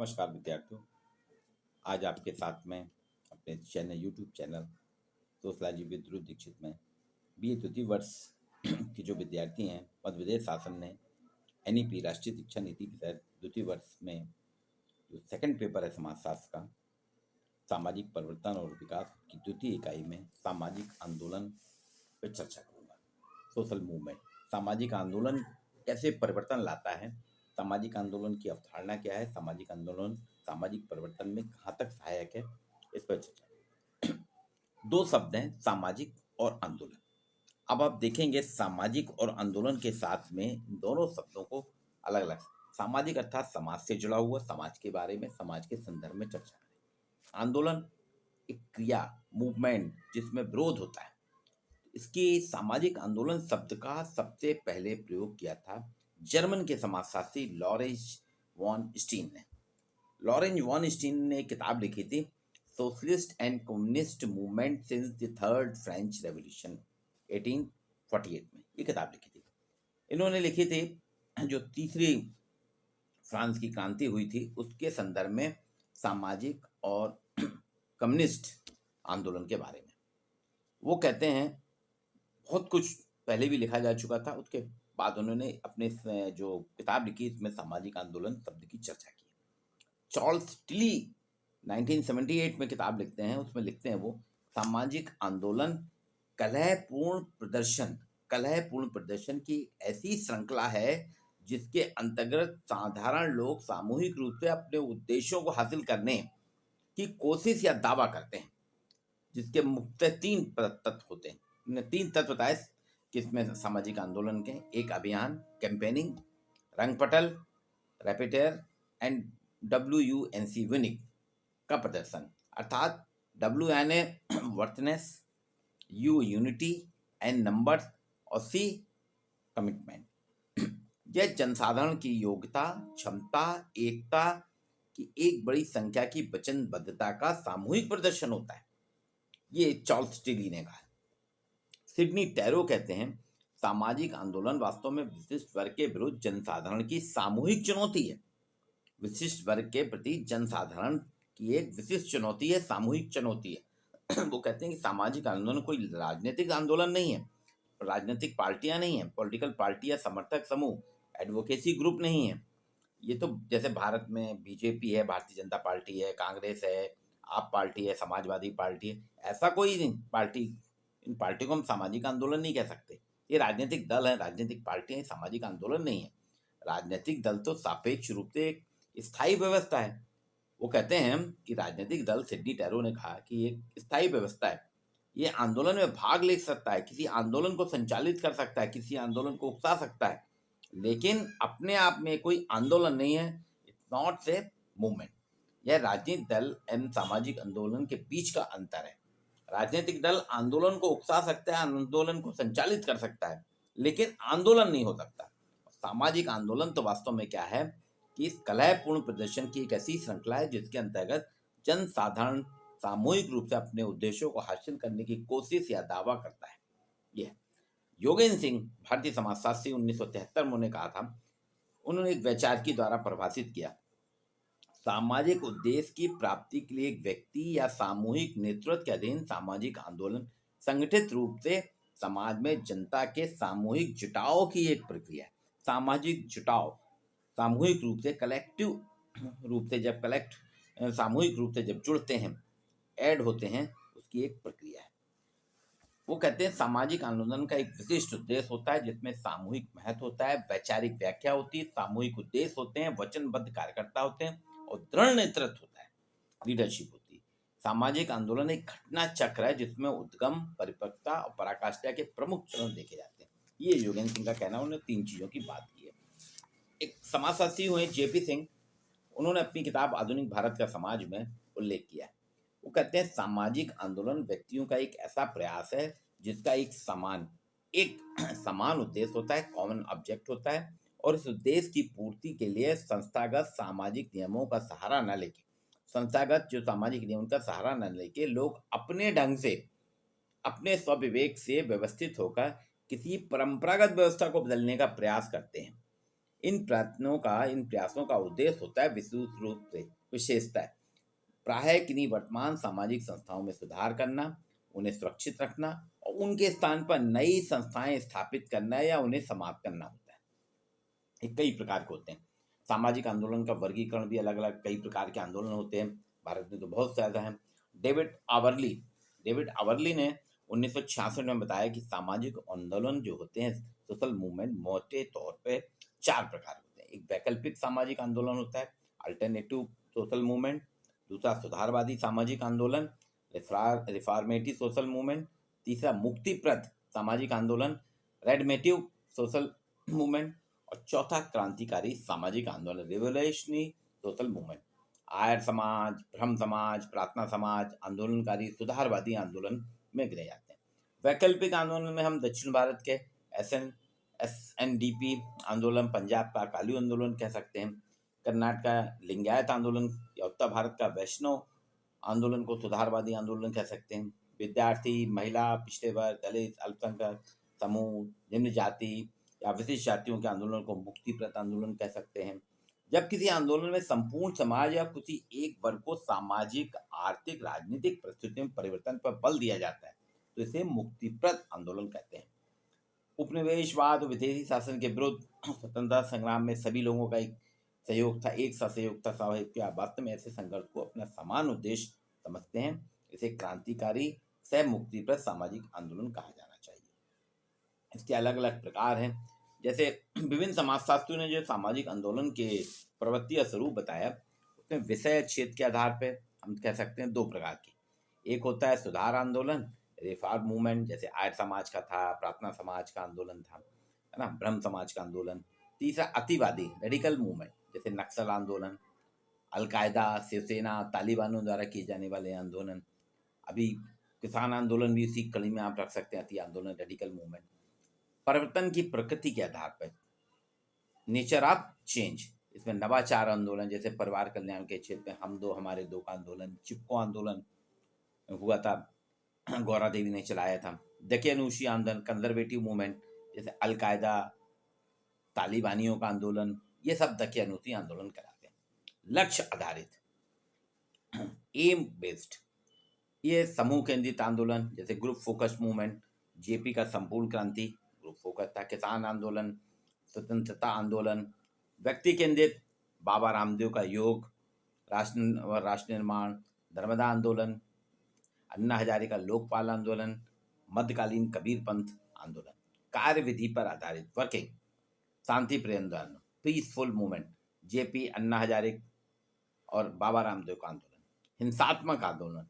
नमस्कार विद्यार्थियों। आज आपके साथ में अपने यूट्यूब चैनल सोशलॉजी विद ध्रुव दीक्षित में बीए द्वितीय वर्ष के जो विद्यार्थी हैं, मध्य प्रदेश शासन ने एनईपी राष्ट्रीय शिक्षा नीति के तहत द्वितीय वर्ष में जो सेकंड पेपर है समाजशास्त्र का, सामाजिक परिवर्तन और विकास की द्वितीय इकाई में सामाजिक आंदोलन पर चर्चा करूँगा। सोशल मूवमेंट, सामाजिक आंदोलन कैसे परिवर्तन लाता है, सामाजिक आंदोलन की अवधारणा क्या है, सामाजिक आंदोलन सामाजिक परिवर्तन में कहाँ तक सहायक है, इस पर चर्चा। दो शब्द हैं, सामाजिक और आंदोलन। अब आप देखेंगे सामाजिक और आंदोलन के साथ में दोनों शब्दों को अलग अलग, सामाजिक अर्थात समाज से जुड़ा हुआ, समाज के बारे में, समाज के संदर्भ में चर्चा करें। आंदोलन एक क्रिया, मूवमेंट जिसमें विरोध होता है। इसकी सामाजिक आंदोलन शब्द का सबसे पहले प्रयोग किया था जर्मन के समाजशास्त्री लॉरेंज वॉन स्टीन ने। लॉरेंज वॉन स्टीन ने एक किताब लिखी थी, socialist and communist movement since the third French revolution 1848 में ये किताब लिखी थी। इन्होंने लिखी थी जो तीसरी फ्रांस की क्रांति हुई थी उसके संदर्भ में सामाजिक और कम्युनिस्ट आंदोलन के बारे में। वो कहते हैं बहुत कुछ पहले भी लिखा जा चुका था, उसके बाद उन्होंने अपने जो किताब लिखी इसमें सामाजिक आंदोलन शब्द की चर्चा की। चार्ल्स टिली 1978 में किताब लिखते हैं, उसमें लिखते हैं वो, सामाजिक आंदोलन कलहपूर्ण प्रदर्शन की ऐसी श्रृंखला है जिसके अंतर्गत साधारण लोग सामूहिक रूप से अपने उद्देश्यों को हासिल करने की कोशिश या दावा करते हैं, जिसके मुख्य तीन तत्व होते हैं। तीन तत्व बताए किसमें सामाजिक आंदोलन के, एक अभियान, कैंपेनिंग, रंगपटल, रेपिटेयर एंड WUNC विनिंग का प्रदर्शन, अर्थात W यानी वर्थनेस, U यूनिटी एंड नंबर्स और C कमिटमेंट। यह जनसाधारण की योग्यता, क्षमता, एकता की एक बड़ी संख्या की वचनबद्धता का सामूहिक प्रदर्शन होता है। ये चार्ल्स टिली ने कहा। सिडनी टैरो कहते हैं सामाजिक आंदोलन वास्तव में विशिष्ट वर्ग के विरुद्ध जनसाधारण की सामूहिक चुनौती है। विशिष्ट वर्ग के प्रति जनसाधारण की एक विशिष्ट चुनौती है, सामूहिक चुनौती है। वो कहते हैं कि सामाजिक आंदोलन कोई राजनीतिक आंदोलन नहीं है, राजनीतिक पार्टियां नहीं है, पॉलिटिकल पार्टी या समर्थक समूह, एडवोकेसी ग्रुप नहीं है। ये तो जैसे भारत में बीजेपी है, भारतीय जनता पार्टी है, कांग्रेस है, आप पार्टी है, समाजवादी पार्टी है, ऐसा कोई नहीं पार्टी, इन पार्टियों को हम सामाजिक आंदोलन नहीं कह सकते। ये राजनीतिक दल है, राजनीतिक पार्टियां, सामाजिक आंदोलन नहीं है। राजनीतिक दल तो सापेक्ष रूप से एक स्थायी व्यवस्था है। वो कहते हैं कि राजनीतिक दल, सिडनी टैरो ने कहा कि एक स्थायी व्यवस्था है, ये आंदोलन में भाग ले सकता है, किसी आंदोलन को संचालित कर सकता है, किसी आंदोलन को उकसा सकता है, लेकिन अपने आप में कोई आंदोलन नहीं है। It's not a movement. यह राजनीतिक दल एवं सामाजिक आंदोलन के बीच का अंतर है। राजनीतिक दल आंदोलन को उकसा सकता है, आंदोलन को संचालित कर सकता है, लेकिन आंदोलन नहीं हो सकता। सामाजिक आंदोलन तो वास्तव में क्या है कि इस कलहपूर्ण प्रदर्शन की एक ऐसी श्रृंखला है जिसके अंतर्गत जनसाधारण सामूहिक रूप से अपने उद्देश्यों को हासिल करने की कोशिश या दावा करता है। यह योगेंद्र सिंह, भारतीय समाजशास्त्री, 1973 में उन्होंने कहा था, उन्होंने एक वैचारिकी द्वारा परिभाषित किया, सामाजिक उद्देश्य की प्राप्ति के लिए एक व्यक्ति या सामूहिक नेतृत्व के अधीन सामाजिक आंदोलन संगठित रूप से समाज में जनता के सामूहिक जुटाव की एक प्रक्रिया है। सामाजिक जुटाव, सामूहिक रूप से, कलेक्टिव रूप से जब सामूहिक रूप से जब जुड़ते हैं, ऐड होते हैं, उसकी एक प्रक्रिया है। वो कहते हैं सामाजिक आंदोलन का एक विशिष्ट उद्देश्य होता है जिसमें सामूहिक महत्व होता है, वैचारिक व्याख्या होती है, सामूहिक उद्देश्य होते हैं, वचनबद्ध कार्यकर्ता होते हैं और दृढ़ नेतृत्व होता है, लीडरशिप होती है। सामाजिक आंदोलन एक घटना चक्र है जिसमें उद्गम, परिपक्वता और पराकाष्ठा के प्रमुख चरण देखे जाते हैं। ये योगेंद्र सिंह का कहना, उन्होंने तीन चीजों की बात की है। एक समाजशास्त्री हुए JP सिंह, उन्होंने अपनी किताब आधुनिक भारत का समाज में उल्लेख किया है। वो कहते हैं सामाजिक आंदोलन व्यक्तियों का एक ऐसा प्रयास है जिसका एक समान उद्देश्य होता है, कॉमन ऑब्जेक्ट होता है, और इस उद्देश्य की पूर्ति के लिए संस्थागत सामाजिक नियमों का सहारा न लेके, संस्थागत जो सामाजिक नियमों का सहारा न लेके लोग अपने ढंग से, अपने स्वविवेक से व्यवस्थित होकर किसी परंपरागत व्यवस्था को बदलने का प्रयास करते हैं। इन प्रयासों का उद्देश्य होता है विशेष रूप से विशेषता प्राय किन्हीं वर्तमान सामाजिक संस्थाओं में सुधार करना, उन्हें सुरक्षित रखना और उनके स्थान पर नई संस्थाएं स्थापित करना या उन्हें समाप्त करना होता है। ये कई प्रकार के होते हैं। सामाजिक आंदोलन का वर्गीकरण भी अलग अलग कई प्रकार के आंदोलन होते हैं। भारत में तो बहुत ज़्यादा है। डेविड आवर्ली ने 1966 में बताया कि सामाजिक आंदोलन जो होते हैं, सोशल मूवमेंट, मोटे तौर पे 4 प्रकार होते हैं। एक वैकल्पिक सामाजिक आंदोलन होता है, अल्टरनेटिव सोशल मूवमेंट। दूसरा सुधारवादी सामाजिक आंदोलन, रिफॉर्मेटिव सोशल मूवमेंट। तीसरा मुक्तिप्रद सामाजिक आंदोलन, रेडमेटिव सोशल मूवमेंट। और चौथा क्रांतिकारी सामाजिक आंदोलन, revolutionary social movement. Arya Samaj, ब्रह्म समाज, प्रार्थना समाज आंदोलनकारी सुधारवादी आंदोलन में गिने जाते हैं। वैकल्पिक आंदोलन में हम दक्षिण भारत के SNDP आंदोलन, पंजाब का अकाली आंदोलन कह सकते हैं, कर्नाटक का लिंगायत आंदोलन या उत्तर भारत का वैष्णव आंदोलन को सुधारवादी आंदोलन कह सकते हैं। विद्यार्थी, महिला, पिछड़े वर्ग, दलित, अल्पसंख्यक समूह, निम्न जाति या विशिष्ट जातियों के आंदोलन को मुक्तिप्रद आंदोलन कह सकते हैं। जब किसी आंदोलन में संपूर्ण समाज या किसी एक वर्ग को सामाजिक, आर्थिक, राजनीतिक परिस्थितियों में परिवर्तन पर बल दिया जाता है तो इसे मुक्तिप्रद आंदोलन कहते हैं। उपनिवेशवाद और विदेशी शासन के विरुद्ध स्वतंत्रता संग्राम में सभी लोगों का एक साथ सहयोग था, स्वाभाविक क्या वास्तव में ऐसे संघर्ष को अपना समान उद्देश्य समझते हैं। इसे क्रांतिकारी सह मुक्तिप्रद सामाजिक आंदोलन कहा जाना चाहिए। इसके अलग अलग प्रकार हैं। जैसे विभिन्न समाजशास्त्रियों ने जो सामाजिक आंदोलन के प्रवृत्ति या स्वरूप बताया, उसमें विषय क्षेत्र के आधार पर हम कह सकते हैं 2 प्रकार की। एक होता है सुधार आंदोलन, रिफॉर्म मूवमेंट, जैसे आर्य समाज का था, प्रार्थना समाज का आंदोलन था, है ना, ब्रह्म समाज का आंदोलन। तीसरा अतिवादी, रेडिकल मूवमेंट, जैसे नक्सल आंदोलन, अलकायदा, शिवसेना, तालिबानों द्वारा किए जाने वाले आंदोलन। अभी किसान आंदोलन भी इसी कड़ी में आप रख सकते हैं, अति आंदोलन, रेडिकल मूवमेंट। परिवर्तन की प्रकृति के आधार पर, नेचर ऑफ चेंज, इसमें नवाचार आंदोलन, जैसे परिवार कल्याण के क्षेत्र में हम दो हमारे दो का आंदोलन, चिपको आंदोलन हुआ था, गौरा देवी ने चलाया था। दकियानूशी आंदोलन, कंजर्वेटिव मूवमेंट, जैसे अलकायदा, तालिबानियों का आंदोलन, ये सब दकियानूशी आंदोलन कराते हैं। लक्ष्य आधारित, एम बेस्ड, ये समूह केंद्रित आंदोलन, जैसे ग्रुप फोकस मूवमेंट, जेपी का संपूर्ण क्रांति ग्रुप फोकस था। किसान आंदोलन, स्वतंत्रता आंदोलन। व्यक्ति केंद्रित, बाबा रामदेव का योग, राष्ट्र निर्माण, नर्मदा आंदोलन, अन्ना हजारे का लोकपाल आंदोलन, मध्यकालीन कबीर पंथ आंदोलन। कार्य विधि पर आधारित, वर्किंग, शांति प्रिय आंदोलन, peaceful movement, JP, Anna Hazare और बाबा रामदेव का आंदोलन। हिंसात्मक आंदोलन,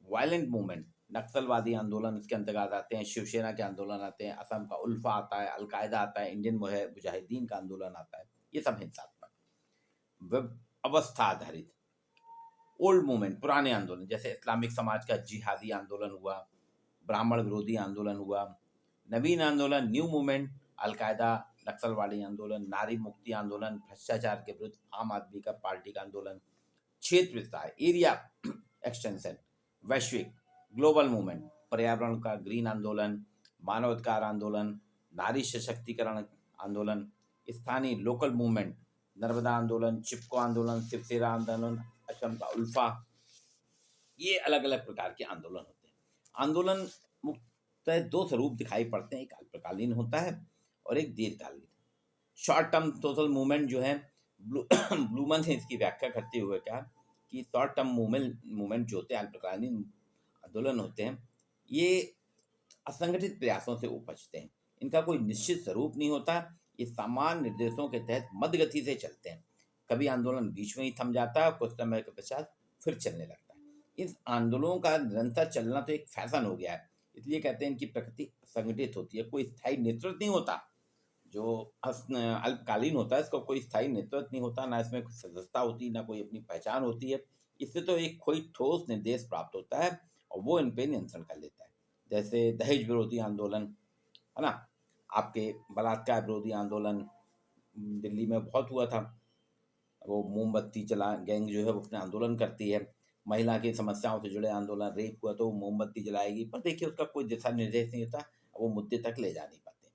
वायलेंट मूवमेंट, नक्सलवादी आंदोलन इसके अंतर्गत आते हैं, शिवसेना के आंदोलन आते हैं, असम का उल्फा आता है, अलकायदा आता है, इंडियन मुजाहिदीन का आंदोलन आता है, ये सब हिंसात्मक। अवस्था आधारित, ओल्ड मूवमेंट, पुराने आंदोलन, जैसे इस्लामिक समाज का जिहादी आंदोलन हुआ, ब्राह्मण विरोधी आंदोलन हुआ। नवीन आंदोलन, न्यू मूवमेंट, अलकायदा, नक्सलवादी आंदोलन, नारी मुक्ति आंदोलन, भ्रष्टाचार के विरुद्ध आम आदमी का पार्टी का आंदोलन। क्षेत्र विस्तार, एरिया एक्सटेंशन, वैश्विक, ग्लोबल मूवमेंट, पर्यावरण का ग्रीन आंदोलन, मानवाधिकार आंदोलन, नारी सशक्तिकरण आंदोलन। स्थानीय, लोकल मूवमेंट, नर्मदा आंदोलन, चिपको आंदोलन, शिवसेना आंदोलन, असम का उल्फा। ये अलग अलग प्रकार के आंदोलन होते हैं। आंदोलन मुख्यतः 2 स्वरूप दिखाई पड़ते हैं, एक अल्पकालीन होता है और एक दीर्घकालीन। शॉर्ट टर्म सोशल मूवमेंट जो है, ब्लूमन ने इसकी व्याख्या करते हुए कहा कि शॉर्ट टर्म मूवमेंट जो होते हैं, अल्पकालीन आंदोलन होते हैं, ये असंगठित प्रयासों से उपजते हैं। इनका कोई निश्चित स्वरूप नहीं होता, ये सामान्य निर्देशों के तहत मध्य गति से चलते हैं। कभी आंदोलन बीच में ही थम जाता है, कुछ समय के पश्चात फिर चलने लगता है। इस आंदोलनों का निरंतर चलना तो एक फैशन हो गया है, इसलिए कहते हैं इनकी प्रकृति संगठित होती है, कोई स्थायी नेतृत्व नहीं होता। जो अल्पकालीन होता है, इसका कोई स्थायी नेतृत्व नहीं होता, ना इसमें कोई सदस्यता होती, ना कोई अपनी पहचान होती है। इससे तो एक कोई ठोस निर्देश प्राप्त होता है और वो इन पे नियंत्रण कर लेता है। जैसे दहेज विरोधी आंदोलन, है ना, आपके बलात्कार विरोधी आंदोलन दिल्ली में बहुत हुआ था। वो मोमबत्ती चला गैंग जो है वो अपने आंदोलन करती है, महिला की समस्याओं से जुड़े आंदोलन, रेप हुआ तो वो मोमबत्ती जलाएगी, पर देखिए उसका कोई दिशा निर्देश नहीं होता, वो मुद्दे तक ले जा नहीं पाते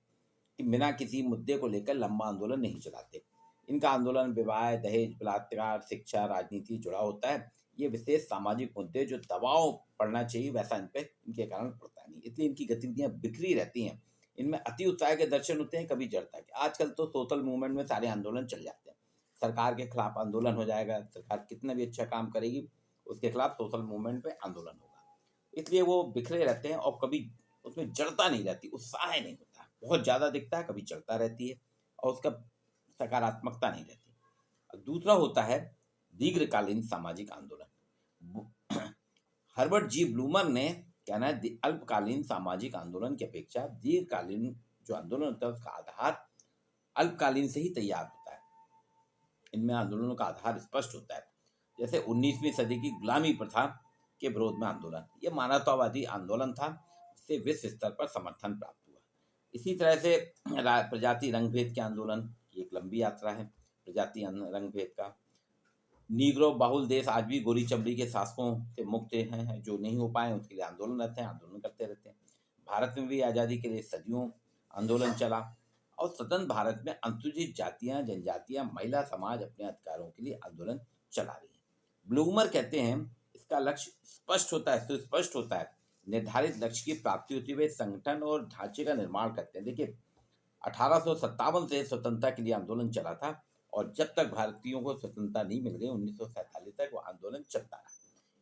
कि बिना किसी मुद्दे को लेकर लंबा आंदोलन नहीं चलाते। इनका आंदोलन विवाह, दहेज, बलात्कार, शिक्षा, राजनीति जुड़ा होता है। ये विशेष सामाजिक मुद्दे जो दबाव पड़ना चाहिए वैसा इन पे इनके कारण पड़ता नहीं, इसलिए इनकी गतिविधियां बिखरी रहती हैं। इनमें अति उत्साह के दर्शन होते हैं, कभी जड़ता के। आजकल तो सोशल मूवमेंट में सारे आंदोलन चल जाते हैं। सरकार के खिलाफ आंदोलन हो जाएगा, सरकार कितना भी अच्छा काम करेगी उसके खिलाफ सोशल मूवमेंट पे आंदोलन होगा। इसलिए वो बिखरे रहते हैं और कभी उसमें जड़ता नहीं रहती, उत्साह नहीं होता, बहुत ज़्यादा दिखता है, कभी जड़ता रहती है और उसका सकारात्मकता नहीं रहती। और दूसरा होता है दीर्घकालीन सामाजिक आंदोलन। हर्बर्ट जी ब्लूमर ने कहना है अल्पकालीन सामाजिक आंदोलन की अपेक्षा दीर्घकालीन जो आंदोलन होता है उसका आधार अल्पकालीन से ही तैयार होता है। इनमें आंदोलनों का आधार स्पष्ट होता है। जैसे 19वीं सदी की गुलामी प्रथा के विरोध में आंदोलन, यह मानवतावादी आंदोलन था जिससे विश्व स्तर पर समर्थन प्राप्त हुआ। इसी तरह से प्रजाति रंगभेद के आंदोलन की एक लंबी यात्रा है। प्रजाति रंगभेद का नीग्रो बहुल देश आज भी गोरी चमड़ी के शासकों से मुक्त हैं, जो नहीं हो पाए उसके लिए आंदोलन रहते हैं, आंदोलन करते रहते हैं। भारत में भी आज़ादी के लिए सदियों आंदोलन चला और स्वतंत्र भारत में अनुसूचित जातियां, जनजातियां, महिला समाज अपने अधिकारों के लिए आंदोलन चला रही है। ब्लूमर कहते हैं इसका लक्ष्य स्पष्ट होता है, सुस्पष्ट होता है, निर्धारित लक्ष्य की प्राप्ति होती हुए संगठन और ढांचे का निर्माण करते हैं। देखिए 1857 से स्वतंत्रता के लिए आंदोलन चला था और जब तक भारतीयों को स्वतंत्रता नहीं मिल गई 1947 तक वो आंदोलन चलता रहा।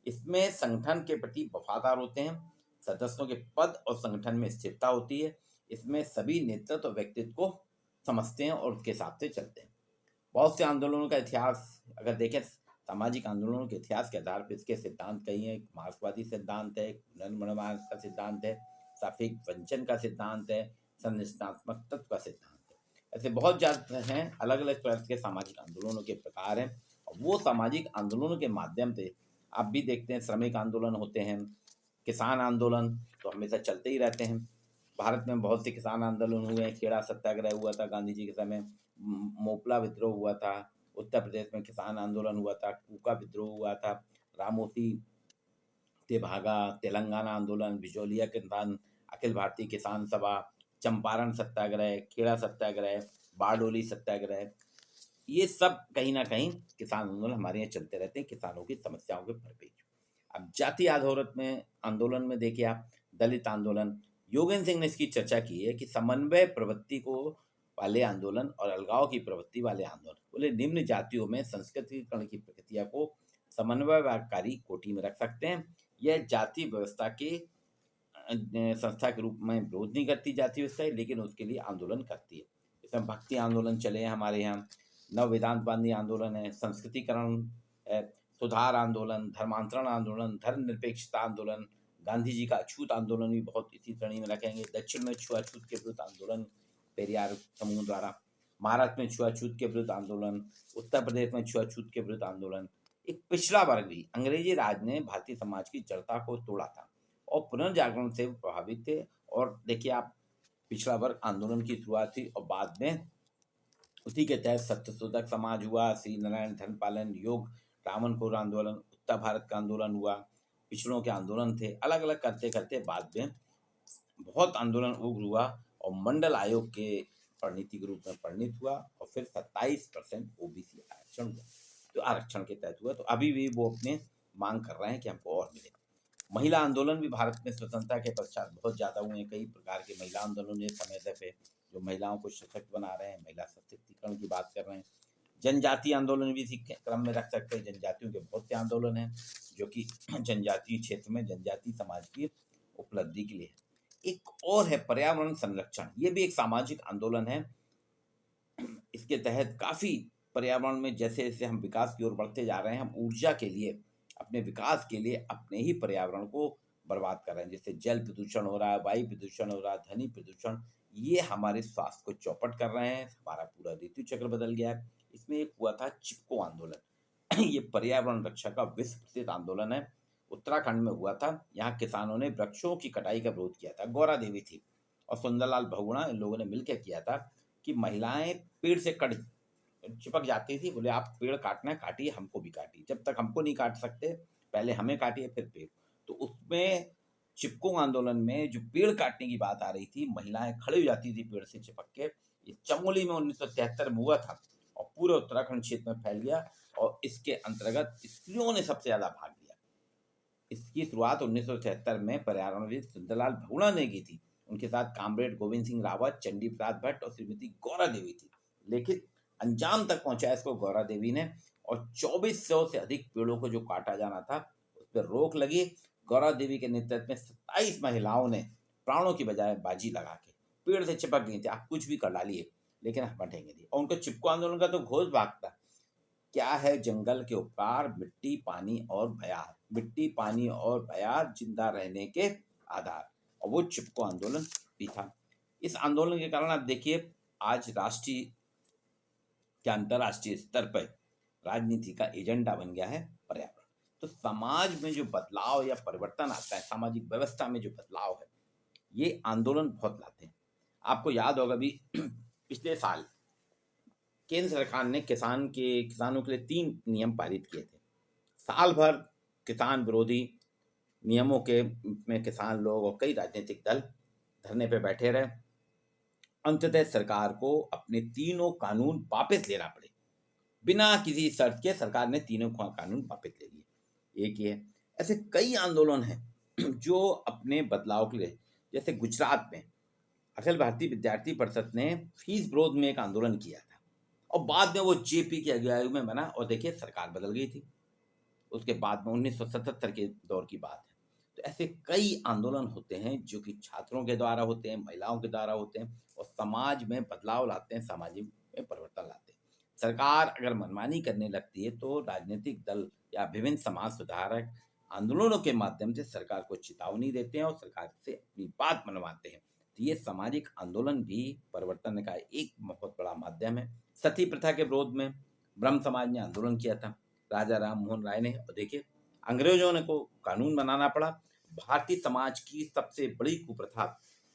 इसमें संगठन के प्रति वफादार होते हैं, सदस्यों के पद और संगठन में स्थिरता होती है। इसमें सभी नेतृत्व और व्यक्तित्व को समझते हैं और उसके हिसाब से चलते हैं। बहुत से आंदोलनों का इतिहास अगर देखें, सामाजिक आंदोलनों के इतिहास के आधार पर इसके सिद्धांत कई हैं। मार्क्सवादी सिद्धांत है, पुनर्मनवाद का सिद्धांत है, सापेक्ष वंचन का सिद्धांत है, संरचनात्मक तत्व का सिद्धांत है। ऐसे बहुत ज़्यादा हैं, अलग अलग प्रकार के सामाजिक आंदोलनों के प्रकार हैं। और वो सामाजिक आंदोलनों के माध्यम से आप भी देखते हैं, श्रमिक आंदोलन होते हैं, किसान आंदोलन तो हमेशा चलते ही रहते हैं। भारत में बहुत से किसान आंदोलन हुए हैं। खेड़ा सत्याग्रह हुआ था गांधी जी के समय, मोपला विद्रोह हुआ था, उत्तर प्रदेश में किसान आंदोलन हुआ था, कूका विद्रोह हुआ था, रामोसी तेभागा, तेलंगाना आंदोलन, बिजोलिया किसान, अखिल भारतीय किसान सभा, चंपारण सत्याग्रह, खेड़ा सत्याग्रह, बारडोली सत्याग्रह, ये सब कहीं ना कहीं किसान आंदोलन हमारे यहाँ चलते रहते हैं, किसानों की समस्याओं के परिप्रेक्ष्य। अब जाति आधारित में आंदोलन में देखिए आप, दलित आंदोलन, योगेंद्र सिंह ने इसकी चर्चा की है कि समन्वय प्रवृत्ति को वाले आंदोलन और अलगाव की प्रवृत्ति वाले आंदोलन, बोले निम्न जातियों में संस्कृतिकरण की प्रक्रिया को समन्वयकारी कोटि में रख सकते हैं। यह जाति व्यवस्था के संस्था के रूप में विरोध नहीं करती जाति व्यवस्था, लेकिन उसके लिए आंदोलन करती है। इसमें भक्ति आंदोलन चले हैं हमारे यहाँ, नव वेदांतवादी आंदोलन है, संस्कृतिकरण है, सुधार आंदोलन, धर्मांतरण आंदोलन, धर्मनिरपेक्षता आंदोलन, गांधी जी का अछूत आंदोलन भी बहुत इसी श्रेणी में रखेंगे। दक्षिण में छुआछूत के विरुद्ध आंदोलन पेरियार समूह द्वारा, महाराष्ट्र में छुआछूत के विरुद्ध आंदोलन, उत्तर प्रदेश में छुआछूत के विरुद्ध आंदोलन। एक पिछड़ा वर्ग भी, अंग्रेजी राज ने भारतीय समाज की जड़ता को तोड़ा था और पुनर्जागरण से प्रभावित थे। और देखिए आप, पिछड़ा वर्ग आंदोलन की शुरुआत थी और बाद में उसी के तहत सत्यशोधक समाज हुआ, श्री नारायण धर्म पालन योग, रावणखोर आंदोलन, उत्तर भारत का आंदोलन हुआ, पिछड़ों के आंदोलन थे। अलग अलग करते करते बाद में बहुत आंदोलन उग्र हुआ और मंडल आयोग के परिणति के रूप में परिणित हुआ और फिर 27% ओबीसी आरक्षण हुआ, तो आरक्षण के तहत हुआ। तो अभी भी वो अपने मांग कर रहे हैं कि हमको और मिले। महिला आंदोलन भी भारत में स्वतंत्रता के पश्चात बहुत ज़्यादा हुए हैं। कई प्रकार के महिला आंदोलन ने समय पे जो महिलाओं को सशक्त बना रहे हैं, महिला सशक्तिकरण की बात कर रहे हैं। जनजातीय आंदोलन भी इसी क्रम में रख सकते हैं। जनजातियों के बहुत से आंदोलन हैं जो कि जनजातीय क्षेत्र में जनजातीय समाज की उपलब्धि के लिए। एक और है पर्यावरण संरक्षण, ये भी एक सामाजिक आंदोलन है। इसके तहत काफ़ी पर्यावरण में जैसे जैसे हम विकास की ओर बढ़ते जा रहे हैं, हम ऊर्जा के लिए, अपने विकास के लिए अपने ही पर्यावरण को बर्बाद कर रहे हैं। जैसे जल प्रदूषण हो रहा है, वायु प्रदूषण हो रहा है, ध्वनि प्रदूषण, ये हमारे स्वास्थ्य को चौपट कर रहे हैं। हमारा पूरा ऋतु चक्र बदल गया है। इसमें एक हुआ था चिपको आंदोलन ये पर्यावरण रक्षा का विश्व प्रसिद्ध आंदोलन है, उत्तराखंड में हुआ था। यहाँ किसानों ने वृक्षों की कटाई का विरोध किया था। गौरा देवी थी और सुंदरलाल बहुगुणा, इन लोगों ने मिलकर किया था कि महिलाएं पेड़ से चिपक जाती थी। बोले आप पेड़ काटना है, काटिए, हमको भी काटिए, जब तक हमको नहीं काट सकते पहले हमें काटिए फिर पेड़। तो उसमें चिपको आंदोलन में जो पेड़ काटने की बात आ रही थी, महिलाएं खड़ी हो जाती थी पेड़ से चिपक के। ये चमोली में 1973 में हुआ था और पूरे उत्तराखंड क्षेत्र में फैल गया और इसके अंतर्गत स्त्रियों ने सबसे ज्यादा भाग लिया। इसकी शुरुआत 1976 में पर्यावरणविद सुंदरलाल बहुगुणा ने की थी। उनके साथ कामरेड गोविंद सिंह रावत, चंडी प्रसाद भट्ट और श्रीमती गौरा देवी थी। लेकिन अंजाम तक पहुंचा इसको गौरा देवी ने, और 2400 से अधिक पेड़ों को जो काटा जाना था उस पर रोक लगी। गौरा देवी के नेतृत्व में 27 महिलाओं ने प्राणों की बजाय बाजी लगा के पेड़ से चिपक गई थी, आप कुछ भी कर डालिए लेकिन हम हटेंगे नहीं। और उनको चिपको आंदोलन का तो घोष भागता, क्या है जंगल के उपकार, मिट्टी पानी और बयार, मिट्टी पानी और बयार जिंदा रहने के आधार, और वो चिपको आंदोलन भी था। इस आंदोलन के कारण आप देखिए आज राष्ट्रीय क्या अंतर्राष्ट्रीय स्तर पर राजनीति का एजेंडा बन गया है पर्यावरण। तो समाज में जो बदलाव या परिवर्तन आता है, सामाजिक व्यवस्था में जो बदलाव है, ये आंदोलन बहुत लाते हैं। आपको याद होगा भी पिछले साल केंद्र सरकार ने किसानों के लिए 3 नियम पारित किए थे। साल भर किसान विरोधी नियमों के में किसान लोग और कई राजनीतिक दल धरने पे बैठे रहे। अंततः सरकार को अपने तीनों कानून वापस लेना पड़े, बिना किसी शर्त के सरकार ने तीनों कानून वापस ले लिए। एक ये ऐसे कई आंदोलन हैं जो अपने बदलाव के लिए, जैसे गुजरात में अखिल भारतीय विद्यार्थी परिषद ने फीस विरोध में एक आंदोलन किया था और बाद में वो जेपी की अगुवाई में बना, और देखिए सरकार बदल गई थी उसके बाद में, 1977 के दौर की बात है। तो ऐसे कई आंदोलन होते हैं जो कि छात्रों के द्वारा होते हैं, महिलाओं के द्वारा होते हैं और समाज में बदलाव लाते हैं, सामाजिक में परिवर्तन लाते हैं। सरकार अगर मनमानी करने लगती है तो राजनीतिक दल या विभिन्न समाज सुधारक आंदोलनों के माध्यम से सरकार को चेतावनी देते हैं और सरकार से अपनी बात मनवाते हैं। तो ये सामाजिक आंदोलन भी परिवर्तन का एक बहुत बड़ा माध्यम है। सती प्रथा के विरोध में ब्रह्म समाज ने आंदोलन किया था, राजा राम मोहन राय ने, और देखिए अंग्रेजों ने को कानून बनाना पड़ा। भारतीय समाज की सबसे बड़ी कुप्रथा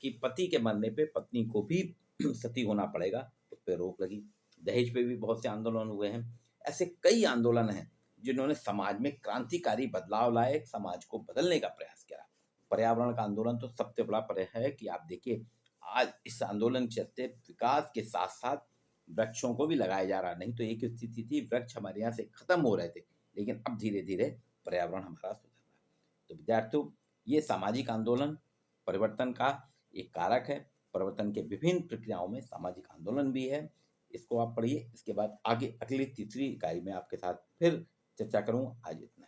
कि पति के मरने पे पत्नी को भी सती होना पड़ेगा, उस पर रोक लगी। दहेज पे भी बहुत से आंदोलन हुए हैं। ऐसे कई आंदोलन हैं जिन्होंने समाज में क्रांतिकारी बदलाव लाए, समाज को बदलने का प्रयास किया। पर्यावरण का आंदोलन तो सबसे बड़ा प्रयास है कि आप देखिए आज इस आंदोलन के चलते विकास के साथ साथ वृक्षों को भी लगाया जा रहा। नहीं तो एक स्थिति थी वृक्ष हमारे यहाँ से खत्म हो रहे थे, लेकिन अब धीरे धीरे पर्यावरण हमारा सुधर रहा है। तो विद्यार्थियों, ये सामाजिक आंदोलन परिवर्तन का एक कारक है। परिवर्तन के विभिन्न प्रक्रियाओं में सामाजिक आंदोलन भी है। इसको आप पढ़िए। इसके बाद आगे अगली तीसरी इकाई में आपके साथ फिर चर्चा करूँ। आज इतना।